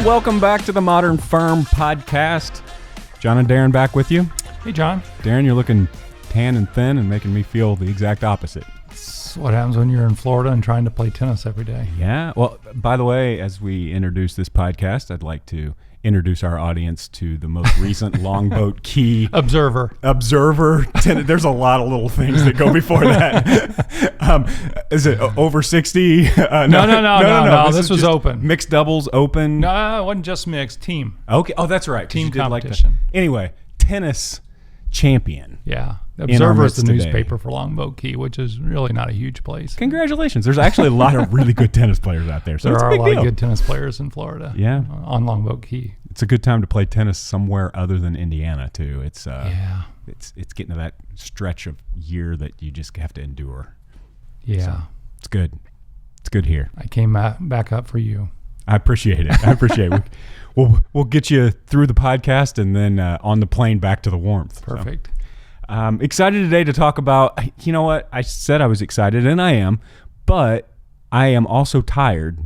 everyone. Welcome back to the Modern Firm Podcast. John and Darren back with you. Hey, John. Darren, you're looking tan and thin and making me feel the exact opposite. That's what happens when you're in Florida and trying to play tennis every day. Yeah. Well, by the way, as we introduce this podcast, I'd like to introduce our audience to the most recent Longboat Key Observer. There's a lot of little things that go before that. Is it over 60? No. This was open. Mixed doubles open. No, it wasn't just mixed. Team. Okay. Oh, that's right. Team competition. Anyway, tennis champion. Yeah. Observer is the newspaper for Longboat Key, which is really not a huge place. Congratulations. There's actually a lot of really good tennis players out there. So there it's are a big lot deal. of good tennis players in Florida. Yeah. On Longboat Key. It's a good time to play tennis somewhere other than Indiana, too. It's getting to that stretch of year that you just have to endure. Yeah. So it's good. It's good here. I came back up for you. I appreciate it. We'll get you through the podcast and then on the plane back to the warmth. Perfect. So, excited today to talk about, you know what? I said I was excited, and I am, but I am also tired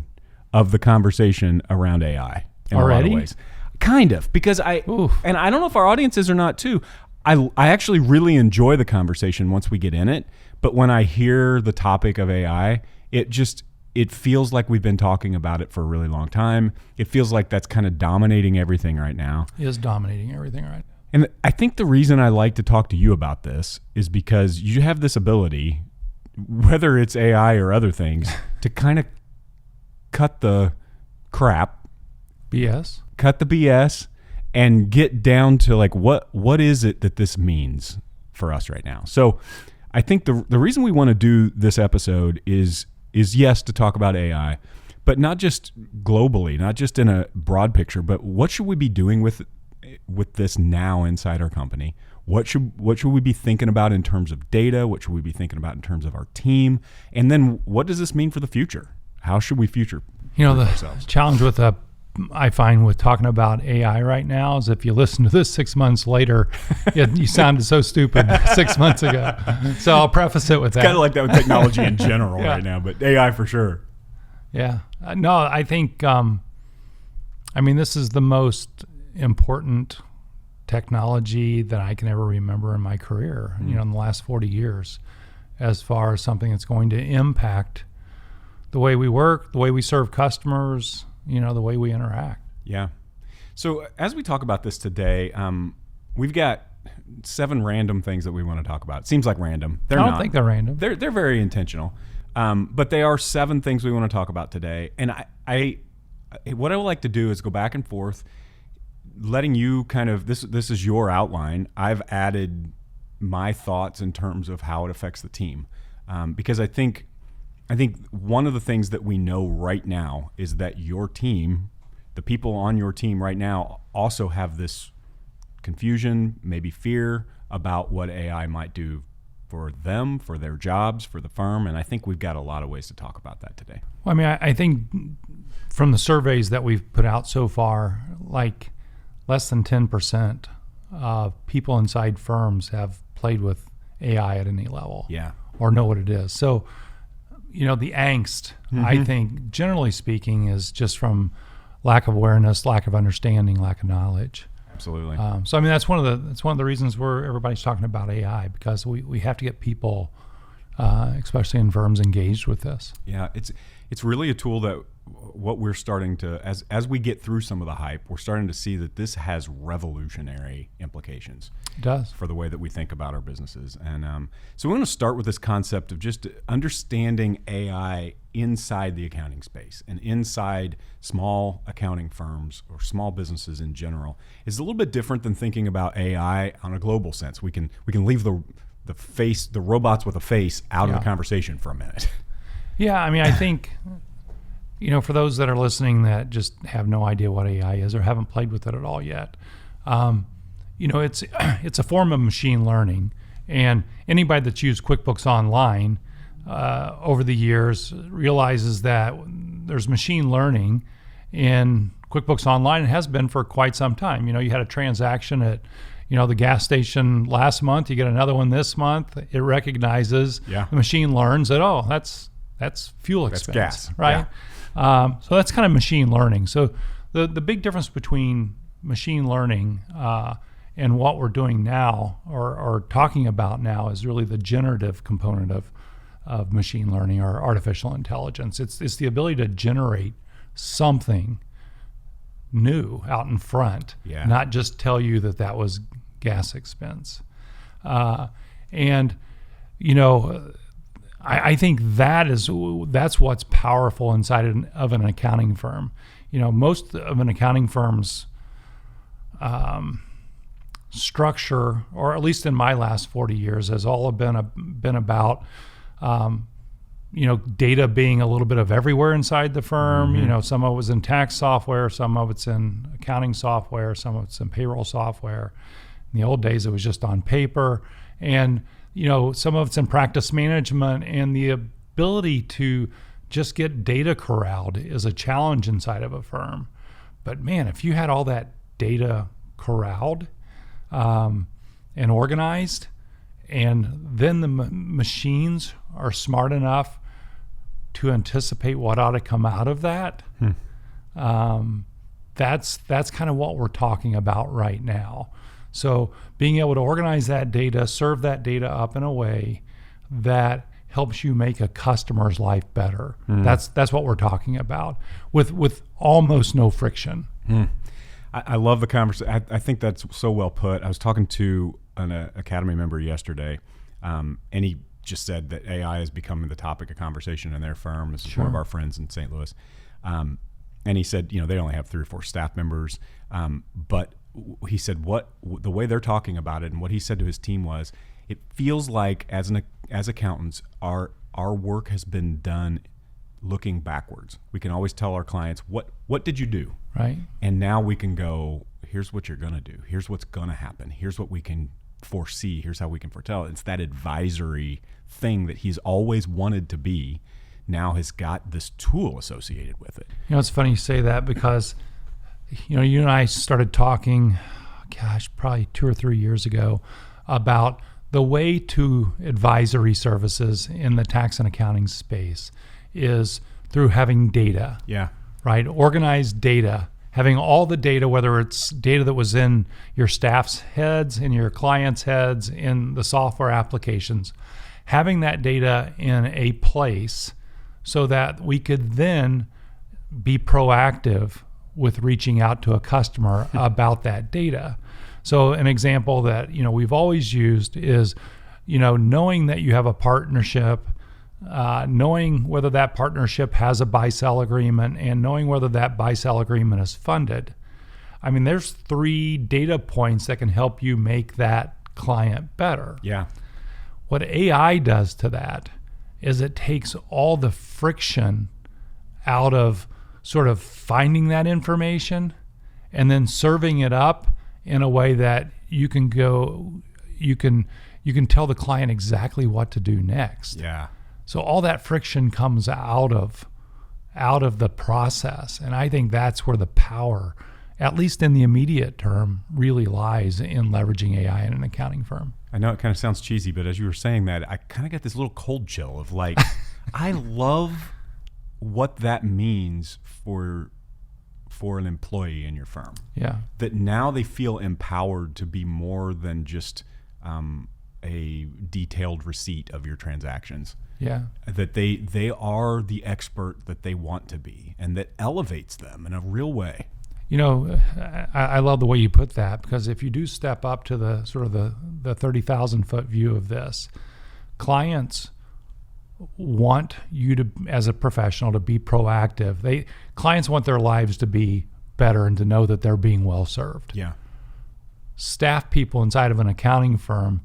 of the conversation around AI in already? a lot of ways. Kind of, because I don't know if our audience is or not too. I actually really enjoy the conversation once we get in it, but when I hear the topic of AI, it feels like we've been talking about it for a really long time. It feels like that's kind of dominating everything right now. It is dominating everything right now. And I think the reason I like to talk to you about this is because you have this ability, whether it's AI or other things, to kind of cut the crap, cut the BS, and get down to like what is it that this means for us right now. So I think the reason we want to do this episode is yes, to talk about AI, but not just globally, not just in a broad picture, but what should we be doing with this now inside our company? What should we be thinking about in terms of data? What should we be thinking about in terms of our team? And then what does this mean for the future? How should we future ourselves? The challenge I find with talking about AI right now is if you listen to this 6 months later, you sounded so stupid 6 months ago. So I'll preface it with that. It's kind of like that with technology in general right now, but AI for sure. Yeah. No, I think, this is the most important technology that I can ever remember in my career, in the last 40 years, as far as something that's going to impact the way we work, the way we serve customers, the way we interact. Yeah. So as we talk about this today, we've got 7 random things that we want to talk about. It seems like random. They're not. I don't think they're random. They're very intentional. But they are 7 things we want to talk about today. And I what I would like to do is go back and forth, letting you kind of, this is your outline. I've added my thoughts in terms of how it affects the team. Because I think one of the things that we know right now is that your team, the people on your team right now, also have this confusion, maybe fear about what AI might do for them, for their jobs, for the firm. And I think we've got a lot of ways to talk about that today. Well, I think from the surveys that we've put out so far, like less than 10% of people inside firms have played with AI at any level, or know what it is. So, the angst, I think, generally speaking, is just from lack of awareness, lack of understanding, lack of knowledge. Absolutely. That's one of the reasons where everybody's talking about AI, because we have to get people, especially in firms, engaged with this. Yeah, it's really a tool that what we're starting to, as we get through some of the hype, we're starting to see that this has revolutionary implications. It does. For the way that we think about our businesses. And so we're going to start with this concept of just understanding AI inside the accounting space and inside small accounting firms or small businesses in general. Is a little bit different than thinking about AI on a global sense. We can leave the robots with a face out of the conversation for a minute. Yeah, I think, for those that are listening that just have no idea what AI is or haven't played with it at all yet, it's a form of machine learning, and anybody that's used QuickBooks Online over the years realizes that there's machine learning in QuickBooks Online. It has been for quite some time. You had a transaction at the gas station last month. You get another one this month. It recognizes, the machine learns that that's fuel expense. That's gas, right? So that's kind of machine learning. So the big difference between machine learning and what we're doing now or talking about now is really the generative component of machine learning or artificial intelligence. It's the ability to generate something new out in front, not just tell you that was gas expense. And I think that's what's powerful inside of an accounting firm. Most of an accounting firm's structure, or at least in my last 40 years, has all been about data being a little bit of everywhere inside the firm. Mm-hmm. Some of it was in tax software, some of it's in accounting software, some of it's in payroll software. In the old days, it was just on paper. And, some of it's in practice management, and the ability to just get data corralled is a challenge inside of a firm. But man, if you had all that data corralled and organized, and then the machines are smart enough to anticipate what ought to come out of that, that's kind of what we're talking about right now. So being able to organize that data, serve that data up in a way that helps you make a customer's life better. That's what we're talking about with almost no friction. I love the conversation. I think that's so well put. I was talking to an Academy member yesterday, and he just said that AI is becoming the topic of conversation in their firm. This is one of our friends in St. Louis. And he said, they only have 3 or 4 staff members, but he said the way they're talking about it, and what he said to his team was, it feels like as accountants, our work has been done looking backwards. We can always tell our clients, what did you do? Right. And now we can go, here's what you're going to do. Here's what's going to happen. Here's what we can foresee. Here's how we can foretell. It's that advisory thing that he's always wanted to be, now has got this tool associated with it. It's funny you say that, because you and I started talking, probably 2 or 3 years ago, about the way to advisory services in the tax and accounting space is through having data. Yeah. Right? Organized data, having all the data, whether it's data that was in your staff's heads, in your clients' heads, in the software applications, having that data in a place so that we could then be proactive with reaching out to a customer about that data. So an example that we've always used is knowing that you have a partnership, knowing whether that partnership has a buy-sell agreement, and knowing whether that buy-sell agreement is funded. I mean, there's 3 data points that can help you make that client better. Yeah. What AI does to that is it takes all the friction out of sort of finding that information and then serving it up in a way that you can tell the client exactly what to do next. Yeah. So all that friction comes out of the process. And I think that's where the power, at least in the immediate term, really lies in leveraging AI in an accounting firm. I know it kind of sounds cheesy, but as you were saying that, I kind of got this little cold chill of like, I love what that means for an employee in your firm. Yeah. That now they feel empowered to be more than just a detailed receipt of your transactions. Yeah. That they are the expert that they want to be, and that elevates them in a real way. I love the way you put that, because if you do step up to the sort of the 30,000 foot view of this, clients want you to, as a professional, to be proactive. Clients want their lives to be better and to know that they're being well served. Yeah. Staff people inside of an accounting firm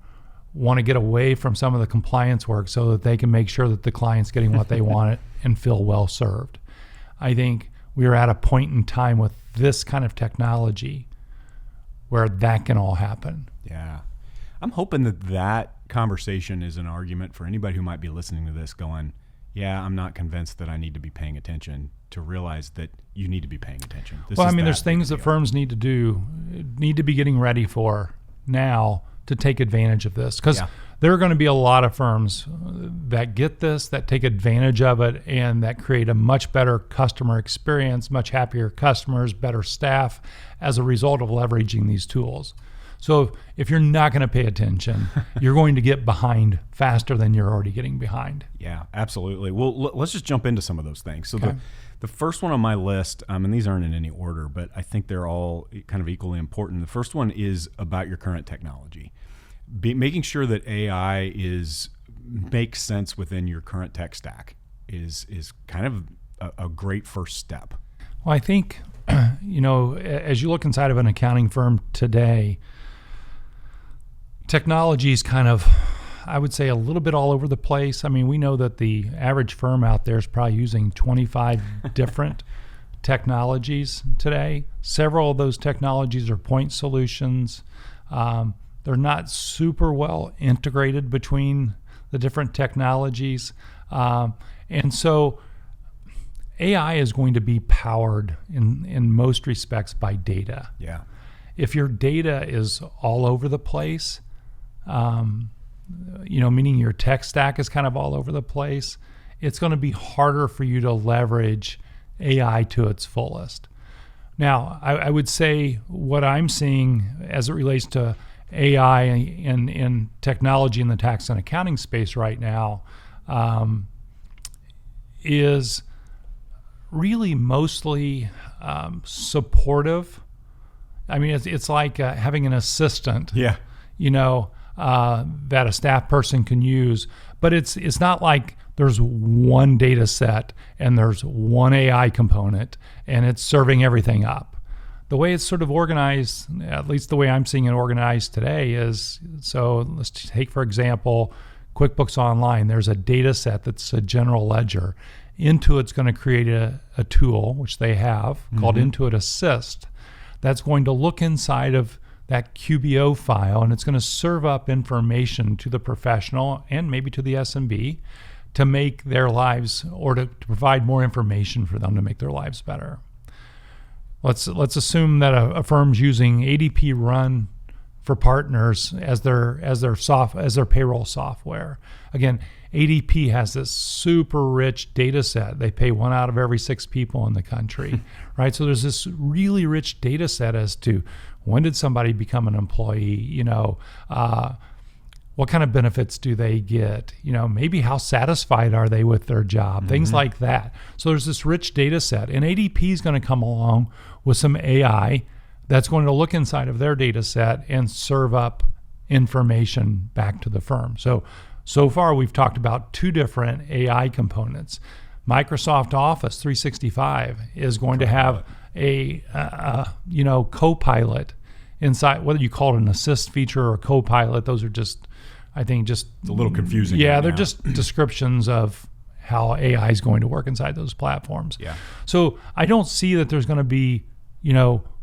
want to get away from some of the compliance work so that they can make sure that the client's getting what they want and feel well served. I think we are at a point in time with this kind of technology where that can all happen. Yeah. I'm hoping that conversation is an argument for anybody who might be listening to this going, yeah, I'm not convinced that I need to be paying attention, to realize that you need to be paying attention. There's things that firms need to be getting ready for now to take advantage of this, because there are going to be a lot of firms that get this, that take advantage of it, and that create a much better customer experience, much happier customers, better staff as a result of leveraging these tools. So if you're not going to pay attention, you're going to get behind faster than you're already getting behind. Yeah, absolutely. Well, let's just jump into some of those things. So Okay. the first one on my list, and these aren't in any order, but I think they're all kind of equally important. The first one is about your current technology. Making sure that AI makes sense within your current tech stack is kind of a great first step. Well, I think, as you look inside of an accounting firm today, technology is kind of, I would say, a little bit all over the place. I mean, we know that the average firm out there is probably using 25 different technologies today. Several of those technologies are point solutions. They're not super well integrated between the different technologies. And so AI is going to be powered in most respects by data. Yeah. If your data is all over the place, meaning your tech stack is kind of all over the place, it's going to be harder for you to leverage AI to its fullest. Now, I would say what I'm seeing as it relates to AI and technology in the tax and accounting space right now is really mostly supportive. I mean, it's like having an assistant. Yeah. That a staff person can use, but it's not like there's one data set and there's one AI component and it's serving everything up. The way it's sort of organized, at least the way I'm seeing it organized today, is, so let's take, for example, QuickBooks Online. There's a data set that's a general ledger. Intuit's going to create a tool, which they have, called Intuit Assist, that's going to look inside of that QBO file, and it's going to serve up information to the professional and maybe to the SMB to make their lives, or to provide more information for them to make their lives better. Let's assume that a firm's using ADP Run for partners as their payroll software. Again, ADP has this super rich data set. They pay 1 out of every 6 people in the country, right? So there's this really rich data set as to when did somebody become an employee, what kind of benefits do they get, maybe how satisfied are they with their job, things like that. So there's this rich data set, and ADP is going to come along with some AI that's going to look inside of their data set and serve up information back to the firm. So far we've talked about 2 different AI components. Microsoft Office 365 is going to have a co-pilot inside, whether you call it an assist feature or a co-pilot. Those are just, I think, just It's a little confusing. Yeah, right they're now. just descriptions of how AI is going to work inside those platforms. Yeah. So I don't see that there's going to be,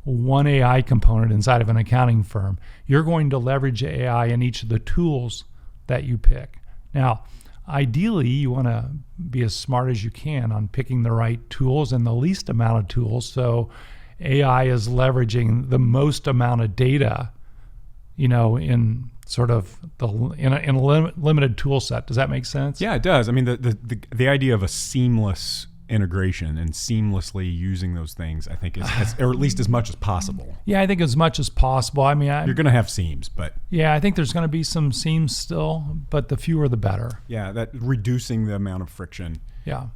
one AI component inside of an accounting firm. You're going to leverage AI in each of the tools that you pick. Now, ideally, you want to be as smart as you can on picking the right tools and the least amount of tools. So AI is leveraging the most amount of data, in sort of in a limited tool set. Does that make sense? Yeah, it does. I mean, the idea of a seamless integration and seamlessly using those things, I think, is or at least as much as possible. Yeah, I think as much as possible. I mean, You're going to have seams, but yeah, I think there's going to be some seams still, but the fewer the better. yeah, that reducing the amount of friction. Yeah.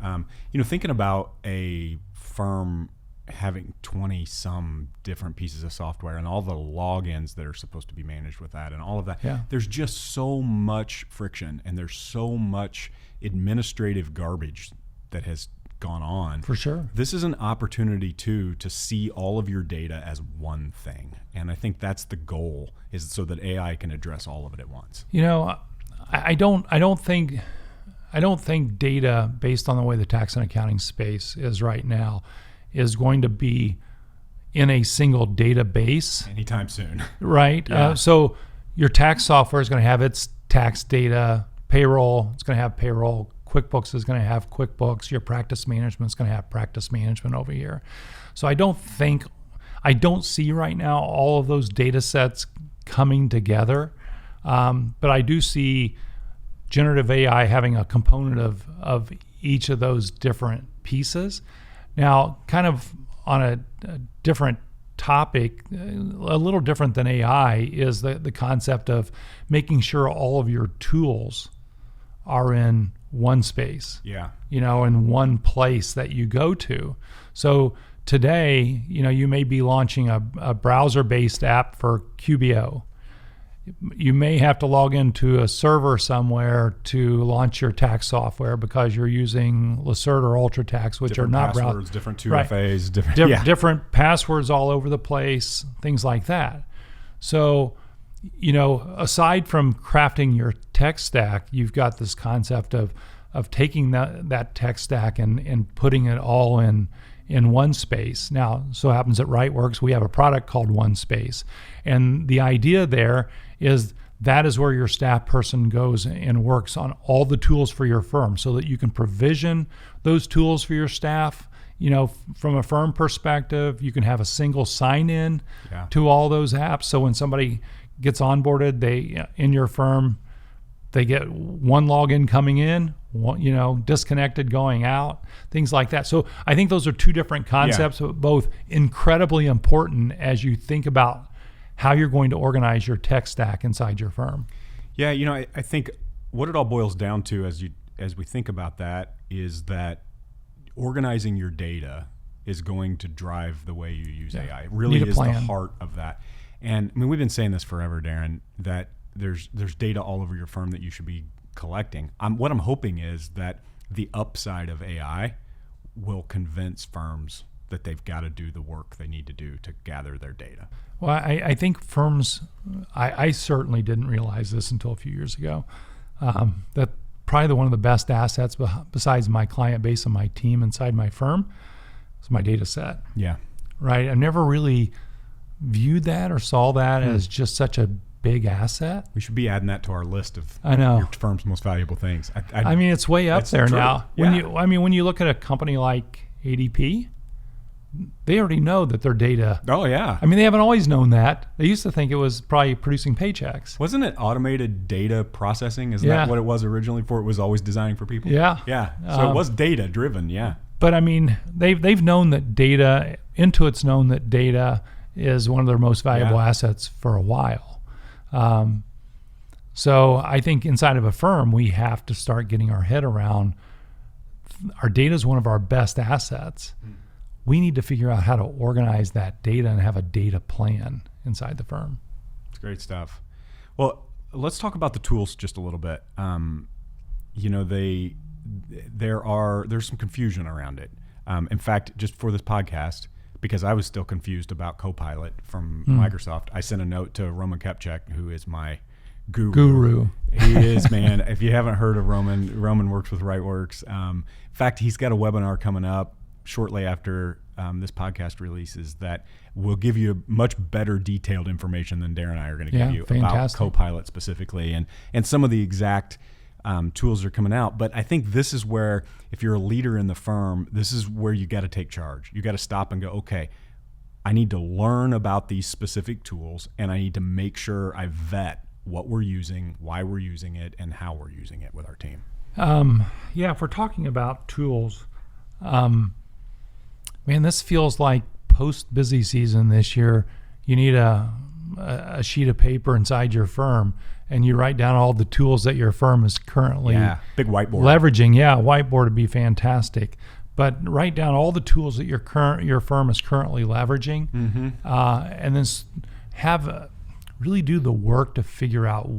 Thinking about a firm having 20 some different pieces of software and all the logins that are supposed to be managed with that and all of that. Yeah. There's just so much friction and there's so much administrative garbage that has gone on. For sure. This is an opportunity to see all of your data as one thing. And I think that's the goal, is so that AI can address all of it at once. I don't think data, based on the way the tax and accounting space is right now, is going to be in a single database Anytime soon. right? Yeah. So your tax software is going to have its tax data, payroll, it's going to have payroll, QuickBooks is going to have QuickBooks, your practice management is going to have practice management over here. So I don't see right now all of those data sets coming together. But I do see generative AI having a component of each of those different pieces. Now, kind of on a different topic, a little different than AI, is the concept of making sure all of your tools are in one space, in one place that you go to. So today, you may be launching a browser-based app for QBO. You may have to log into a server somewhere to launch your tax software because you're using Lacert or UltraTax, which different are not passwords, different 2FAs, different passwords all over the place, things like that. So, aside from crafting your tech stack, you've got this concept of taking that tech stack and putting it all in one space. Now, so happens at Rightworks, we have a product called One Space. And the idea there is that is where your staff person goes and works on all the tools for your firm so that you can provision those tools for your staff. From a firm perspective, you can have a single sign-in to all those apps. So when somebody gets onboarded, in your firm, they get one login coming in, disconnected going out, things like that. So I think those are two different concepts, but both incredibly important as you think about how you're going to organize your tech stack inside your firm. Yeah, I think what it all boils down to as we think about that is that organizing your data is going to drive the way you use AI. It really is the heart of that. And we've been saying this forever, Darren, that there's data all over your firm that you should be collecting. What I'm hoping is that the upside of AI will convince firms that they've got to do the work they need to do to gather their data. Well, I think firms, I certainly didn't realize this until a few years ago, that probably one of the best assets besides my client base and my team inside my firm is my data set. Yeah. Right? I never really viewed that or saw that as just such a big asset. We should be adding that to our list of your firm's most valuable things. I mean, it's way up there true. now. When you look at a company like ADP, they already know that their data. Oh yeah. I mean, they haven't always known that. They used to think it was probably producing paychecks. Wasn't it automated data processing? Isn't that what it was originally for? It was always designing for people. Yeah. Yeah. So it was data driven. Yeah. But I mean, they've known that data. Intuit's known that data is one of their most valuable assets for a while. So I think inside of a firm, we have to start getting our head around our data is one of our best assets. We need to figure out how to organize that data and have a data plan inside the firm. It's great stuff. Well, let's talk about the tools just a little bit. There's some confusion around it. In fact, just for this podcast, because I was still confused about Copilot from Microsoft, I sent a note to Roman Kepchek, who is my guru. He is, man. If you haven't heard of Roman works with Rightworks. In fact, he's got a webinar coming up shortly after this podcast releases that will give you much better detailed information than Darren and I are going to give you about Copilot specifically and some of the exact tools are coming out. But I think this is where, if you're a leader in the firm, this is where you got to take charge. You got to stop and go, okay, I need to learn about these specific tools, and I need to make sure I vet what we're using, why we're using it, and how we're using it with our team. If we're talking about tools, man, this feels like post-busy season this year. You need a sheet of paper inside your firm, and you write down all the tools that your firm is currently big whiteboard leveraging. Whiteboard would be fantastic. But write down all the tools that your firm is currently leveraging, and then really do the work to figure out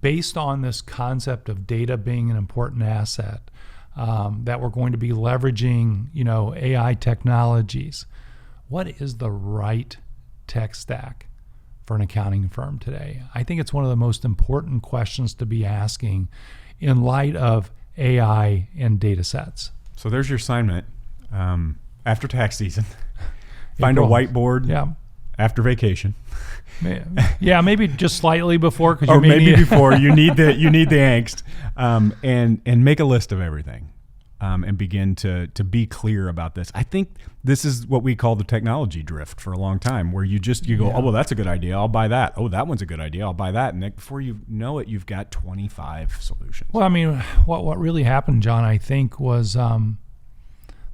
based on this concept of data being an important asset, that we're going to be leveraging, AI technologies. What is the right tech stack for an accounting firm today? I think it's one of the most important questions to be asking in light of AI and data sets. So there's your assignment. After tax season, find a whiteboard after vacation. Maybe just slightly before, because before you need the angst, and make a list of everything. and begin to be clear about this. I think this is what we call the technology drift for a long time, where you go, oh, well, that's a good idea, I'll buy that. Oh, that one's a good idea, I'll buy that. And then before you know it, you've got 25 solutions. Well, I mean, what really happened, John, I think was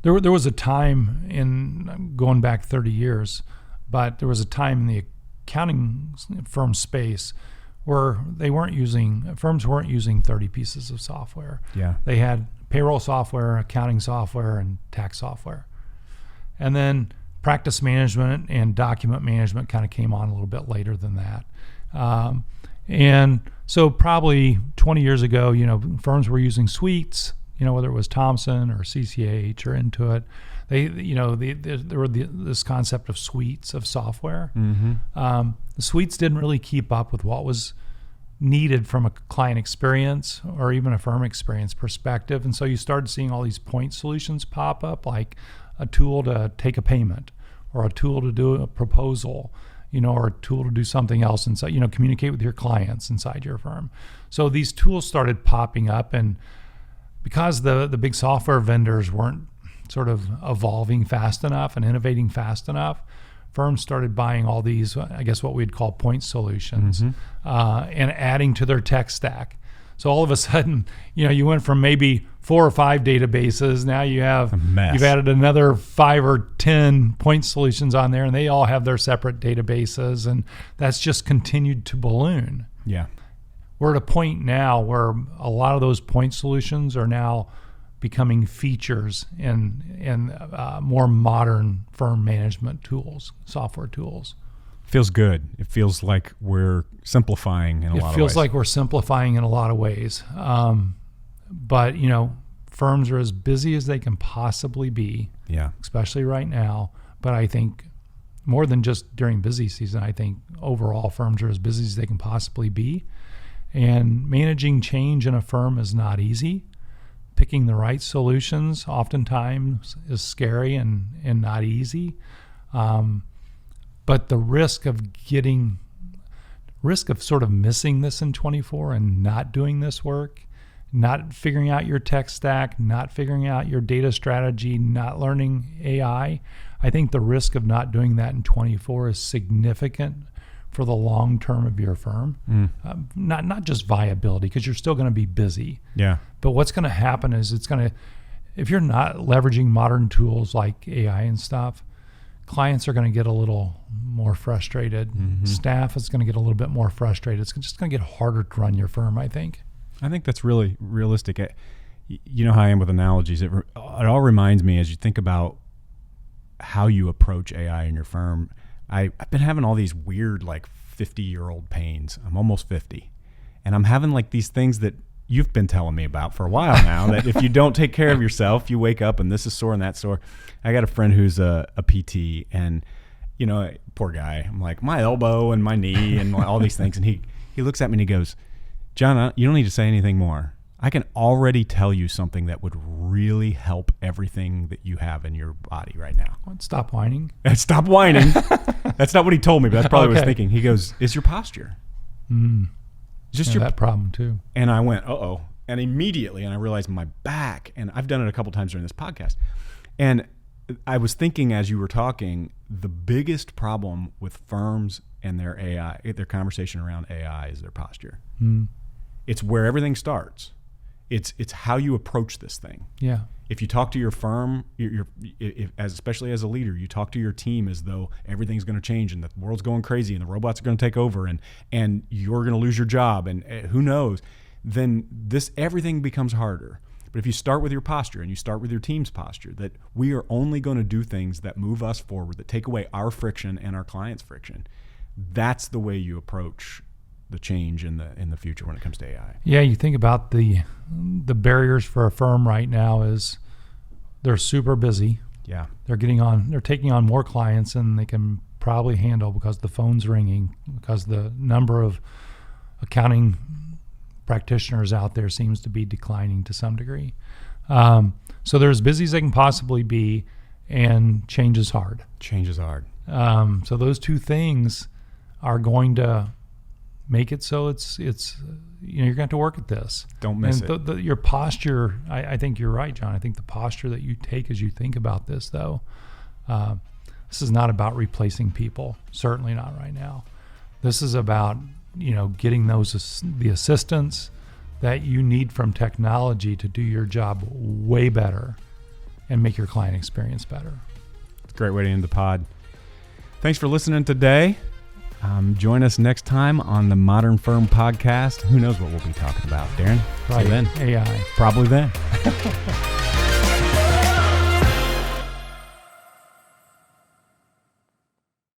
there was a time in going back 30 years, but there was a time in the accounting firm space where firms weren't using 30 pieces of software. Yeah. They had payroll software, accounting software, and tax software. And then practice management and document management kind of came on a little bit later than that. And so probably 20 years ago, firms were using suites, whether it was Thomson or CCH or Intuit. There were this concept of suites of software. Mm-hmm. The suites didn't really keep up with what was needed from a client experience or even a firm experience perspective. And so you started seeing all these point solutions pop up, like a tool to take a payment or a tool to do a proposal, or a tool to do something else inside, communicate with your clients inside your firm. So these tools started popping up, and because the big software vendors weren't sort of evolving fast enough and innovating fast enough, firms started buying all these, I guess what we'd call point solutions, and adding to their tech stack. So all of a sudden, you went from maybe 4 or 5 databases. Now you've added another 5 or 10 point solutions on there, and they all have their separate databases, and that's just continued to balloon. Yeah. We're at a point now where a lot of those point solutions are now becoming features in more modern firm management tools, software tools. Feels good. It feels like we're simplifying in a lot of ways. It feels like we're simplifying in a lot of ways. But, firms are as busy as they can possibly be, especially right now. But I think more than just during busy season, I think overall firms are as busy as they can possibly be. And managing change in a firm is not easy. Picking the right solutions oftentimes is scary and not easy. But the risk of sort of missing this in 24 and not doing this work, not figuring out your tech stack, not figuring out your data strategy, not learning AI, I think the risk of not doing that in 24 is significant for the long term of your firm. Not just viability, because you're still going to be busy. Yeah. But what's going to happen is if you're not leveraging modern tools like AI and stuff, clients are going to get a little more frustrated. Mm-hmm. Staff is going to get a little bit more frustrated. It's just going to get harder to run your firm, I think. I think that's really realistic. You know how I am with analogies. It all reminds me, as you think about how you approach AI in your firm, I've been having all these weird, 50-year-old pains. I'm almost 50. And I'm having these things that you've been telling me about for a while now, that if you don't take care of yourself, you wake up and this is sore and that's sore. I got a friend who's a PT, and, poor guy. I'm like, my elbow and my knee and all these things. And he looks at me and he goes, John, you don't need to say anything more. I can already tell you something that would really help everything that you have in your body right now. Stop whining. Stop whining. That's not what he told me, but that's probably what I was thinking. He goes, it's your posture. Just that problem too. And I went, uh-oh. And immediately, and I realized my back, and I've done it a couple times during this podcast. And I was thinking as you were talking, the biggest problem with firms and their AI, their conversation around AI, is their posture. It's where everything starts. It's how you approach this thing. Yeah. If you talk to your firm, especially as a leader, you talk to your team as though everything's going to change and the world's going crazy and the robots are going to take over and you're going to lose your job and who knows, then everything becomes harder. But if you start with your posture and you start with your team's posture, that we are only going to do things that move us forward, that take away our friction and our clients' friction, that's the way you approach the change in the future when it comes to AI. Yeah, you think about the barriers for a firm right now is they're super busy. Yeah. They're taking on more clients than they can probably handle because the phone's ringing, because the number of accounting practitioners out there seems to be declining to some degree. So they're as busy as they can possibly be, and change is hard. Change is hard. So those two things are going to make it so it's you're going to have to work at this. Don't miss and it. Your posture, I think you're right, John. I think the posture that you take as you think about this, though, this is not about replacing people. Certainly not right now. This is about, getting the assistance that you need from technology to do your job way better and make your client experience better. It's a great way to end the pod. Thanks for listening today. Join us next time on the Modern Firm Podcast. Who knows what we'll be talking about, Darren? Right. See you then. AI. Probably then.